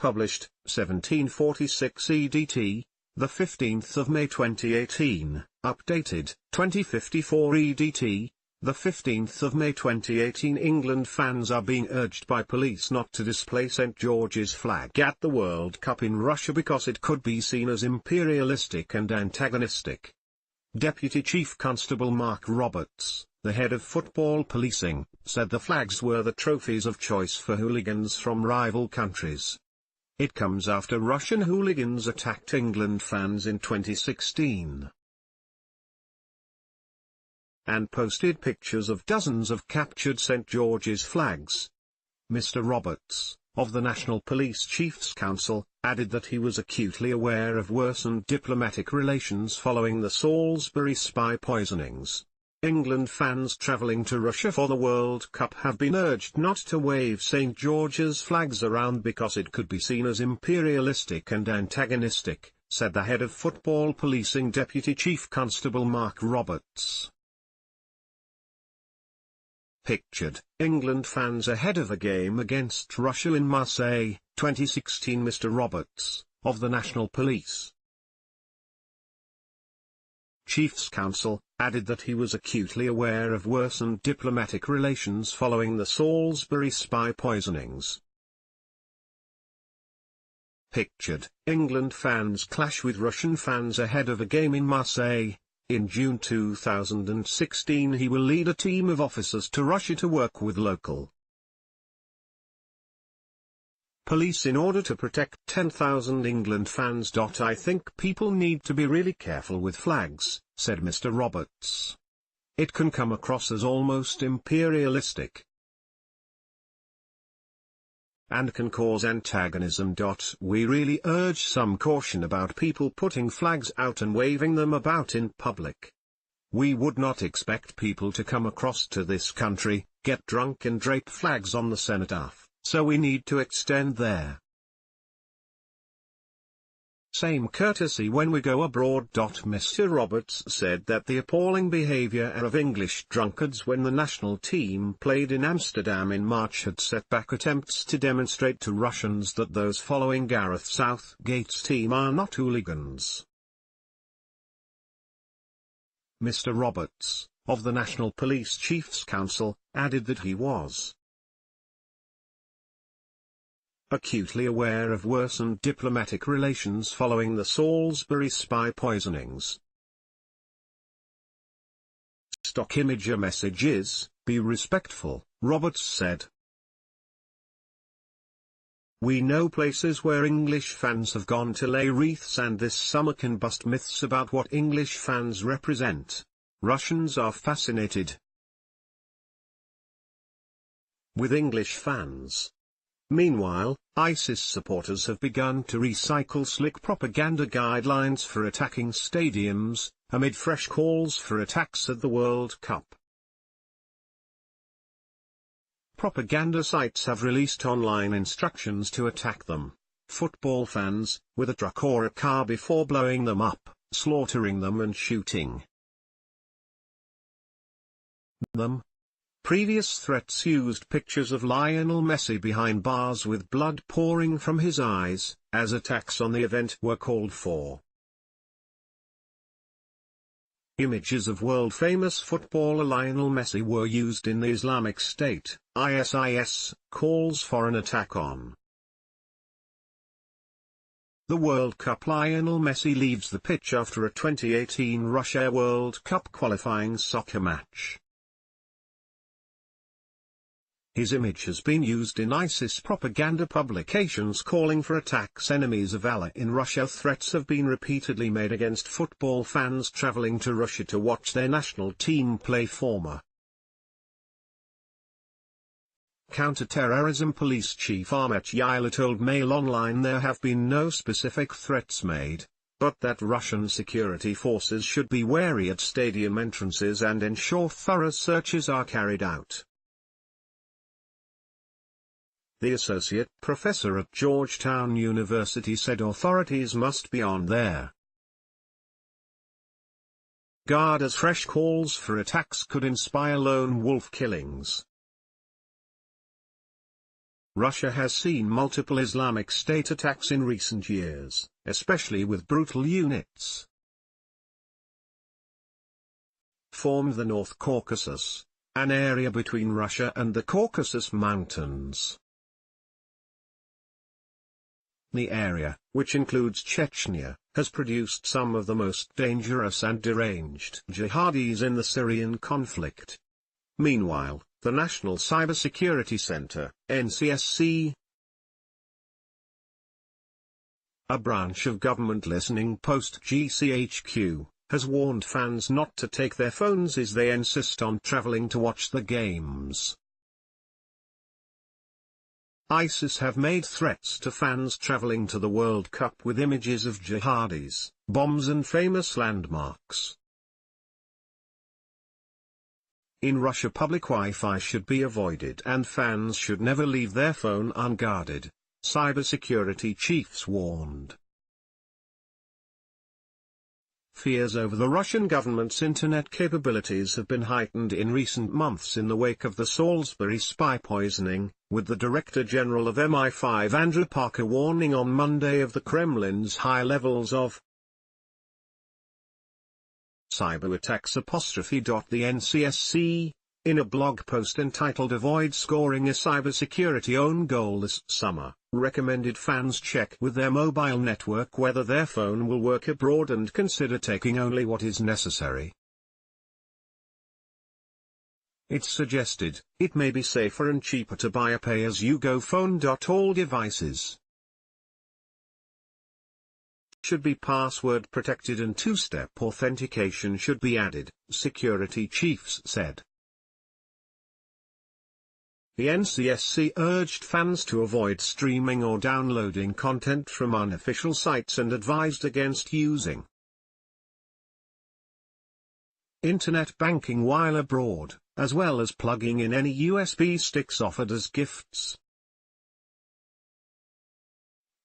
published, 1746 EDT, the 15th of May 2018, updated, 2054 EDT, the 15th of May 2018. England fans are being urged by police not to display St. George's flag at the World Cup in Russia because it could be seen as imperialistic and antagonistic. Deputy Chief Constable Mark Roberts, the head of football policing, said the flags were the trophies of choice for hooligans from rival countries. It comes after Russian hooligans attacked England fans in 2016 and posted pictures of dozens of captured St. George's flags. Mr. Roberts, of the National Police Chiefs Council, added that he was acutely aware of worsened diplomatic relations following the Salisbury spy poisonings. England fans travelling to Russia for the World Cup have been urged not to wave St. George's flags around because it could be seen as imperialistic and antagonistic, said the head of football policing Deputy Chief Constable Mark Roberts. Pictured, England fans ahead of a game against Russia in Marseille, 2016. Mr. Roberts, of the National Police Chiefs Council, added that he was acutely aware of worsened diplomatic relations following the Salisbury spy poisonings. Pictured, England fans clash with Russian fans ahead of a game in Marseille. In June 2016 he will lead a team of officers to Russia to work with local police in order to protect 10,000 England fans. I think people need to be really careful with flags, said Mr. Roberts. It can come across as almost imperialistic and can cause antagonism. We really urge some caution about people putting flags out and waving them about in public. We would not expect people to come across to this country, get drunk and drape flags on the cenotaph, so we need to extend their same courtesy when we go abroad. Mr. Roberts said that the appalling behaviour of English drunkards when the national team played in Amsterdam in March had set back attempts to demonstrate to Russians that those following Gareth Southgate's team are not hooligans. Mr. Roberts, of the National Police Chiefs Council, added that he was acutely aware of worsened diplomatic relations following the Salisbury spy poisonings. Stock image. A message is, be respectful, Roberts said. We know places where English fans have gone to lay wreaths, and this summer can bust myths about what English fans represent. Russians are fascinated with English fans. Meanwhile, ISIS supporters have begun to recycle slick propaganda guidelines for attacking stadiums, amid fresh calls for attacks at the World Cup. Propaganda sites have released online instructions to attack them, football fans, with a truck or a car before blowing them up, slaughtering them and shooting them. Previous threats used pictures of Lionel Messi behind bars with blood pouring from his eyes, as attacks on the event were called for. Images of world-famous footballer Lionel Messi were used in the Islamic State, ISIS, calls for an attack on the World Cup. Lionel Messi leaves the pitch after a 2018 Russia World Cup qualifying soccer match. His image has been used in ISIS propaganda publications calling for attacks. Enemies of Allah in Russia. Threats have been repeatedly made against football fans traveling to Russia to watch their national team play. Former Counter-Terrorism Police Chief Ahmet Yaila told Mail Online there have been no specific threats made, but that Russian security forces should be wary at stadium entrances and ensure thorough searches are carried out. The associate professor at Georgetown University said authorities must be on their guard as fresh calls for attacks could inspire lone wolf killings. Russia has seen multiple Islamic State attacks in recent years, especially with brutal units. Formed the North Caucasus, an area between Russia and the Caucasus Mountains. The area, which includes Chechnya, has produced some of the most dangerous and deranged jihadis in the Syrian conflict. Meanwhile, the National Cybersecurity Center, NCSC, a branch of government listening post GCHQ, has warned fans not to take their phones as they insist on traveling to watch the games. ISIS have made threats to fans traveling to the World Cup with images of jihadis, bombs and famous landmarks. In Russia, public Wi-Fi should be avoided and fans should never leave their phone unguarded, cybersecurity chiefs warned. Fears over the Russian government's internet capabilities have been heightened in recent months in the wake of the Salisbury spy poisoning, with the Director General of MI5 Andrew Parker warning on Monday of the Kremlin's high levels of cyber attacks. The NCSC, in a blog post entitled "Avoid Scoring a Cybersecurity Own Goal This Summer," recommended fans check with their mobile network whether their phone will work abroad and consider taking only what is necessary. It suggested, it may be safer and cheaper to buy a pay-as-you-go phone. All devices should be password protected and two-step authentication should be added, security chiefs said. The NCSC urged fans to avoid streaming or downloading content from unofficial sites and advised against using internet banking while abroad, as well as plugging in any USB sticks offered as gifts.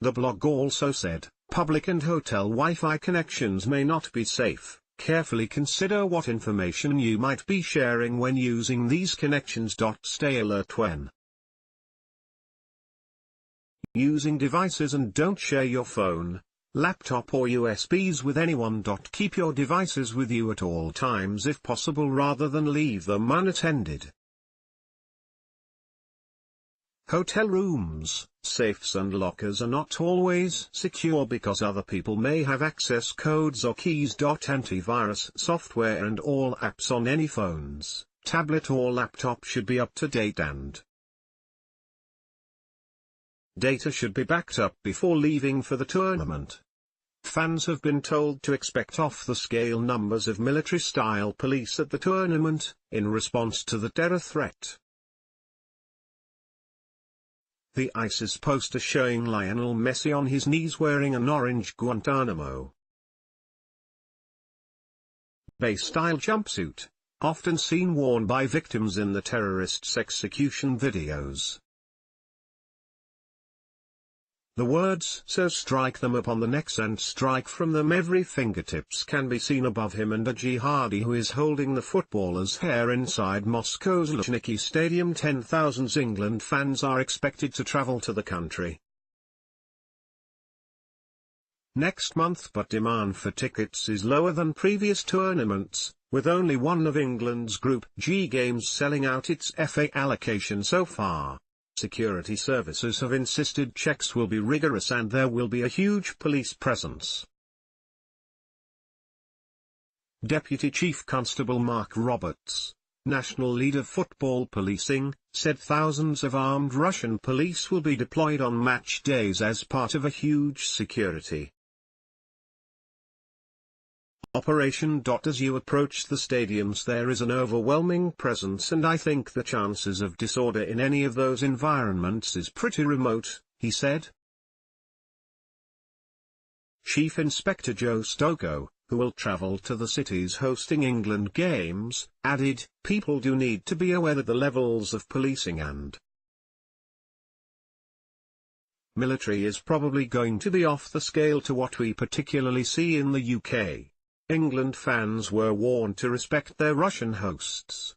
The blog also said, public and hotel Wi-Fi connections may not be safe. Carefully consider what information you might be sharing when using these connections. Stay alert when using devices and don't share your phone, laptop or USBs with anyone. Keep your devices with you at all times if possible rather than leave them unattended. Hotel rooms, safes and lockers are not always secure because other people may have access codes or keys. Antivirus software and all apps on any phones, tablet or laptop should be up to date and data should be backed up before leaving for the tournament. Fans have been told to expect off-the-scale numbers of military-style police at the tournament, in response to the terror threat. The ISIS poster showing Lionel Messi on his knees wearing an orange Guantanamo Bay-style jumpsuit, often seen worn by victims in the terrorists' execution videos. The words "So strike them upon the necks and strike from them every fingertips" can be seen above him and a jihadi who is holding the footballer's hair inside Moscow's Luzhniki Stadium. 10,000 England fans are expected to travel to the country next month, but demand for tickets is lower than previous tournaments, with only one of England's Group G games selling out its FA allocation so far. Security services have insisted checks will be rigorous and there will be a huge police presence. Deputy Chief Constable Mark Roberts, national lead of football policing, said thousands of armed Russian police will be deployed on match days as part of a huge security operation. As you approach the stadiums there is an overwhelming presence and I think the chances of disorder in any of those environments is pretty remote, he said. Chief Inspector Joe Stocco, who will travel to the cities hosting England games, added, people do need to be aware that the levels of policing and military is probably going to be off the scale to what we particularly see in the UK. England fans were warned to respect their Russian hosts.